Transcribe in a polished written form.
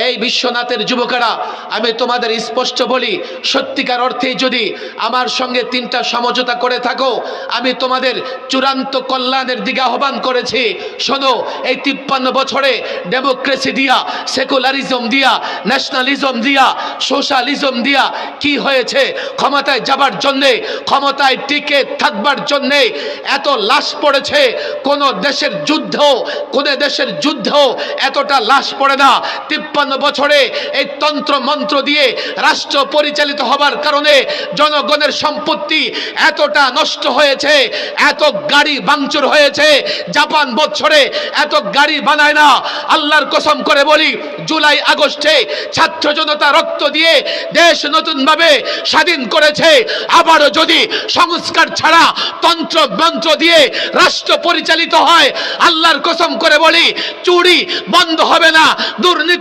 এই বিশ্বনাথের যুবকেরা, আমি তোমাদের স্পষ্ট বলি, সত্যিকার অর্থেই যদি আমার সঙ্গে তিনটা সমঝোতা করে থাকো, আমি তোমাদের চূড়ান্ত কল্যাণের দিকে আহ্বান করেছি। শোনো, এই 53 বছরে ডেমোক্রেসি দিয়া, সেকুলারিজম দিয়া, ন্যাশনালিজম দিয়া, সোশ্যালিজম দিয়া কি হয়েছে? ক্ষমতায় যাবার জন্যে, ক্ষমতায় টিকে থাকবার জন্যে এত লাশ পড়েছে। কোন দেশের যুদ্ধ এতটা লাশ পড়ে না। 53 বছরে এই তন্ত্র মন্ত্র দিয়ে রাষ্ট্র পরিচালিত হবার কারণে জনগণের সম্পত্তি এতটা নষ্ট হয়েছে, এত গাড়ি ভাঙচুর হয়েছে। জাপান বছরে এত গাড়ি বানায় না। আল্লাহর কসম করে বলি, জুলাই আগস্টে ছাত্র জনতা রক্ত দিয়ে দেশ নতুনভাবে স্বাধীন করেছে। আবারও যদি সংস্কার ছাড়া তন্ত্র মন্ত্র দিয়ে রাষ্ট্র পরিচালিত হয়, আল্লাহর কসম করে বলি, চুরি বন্ধ হবে না, দুর্নীতি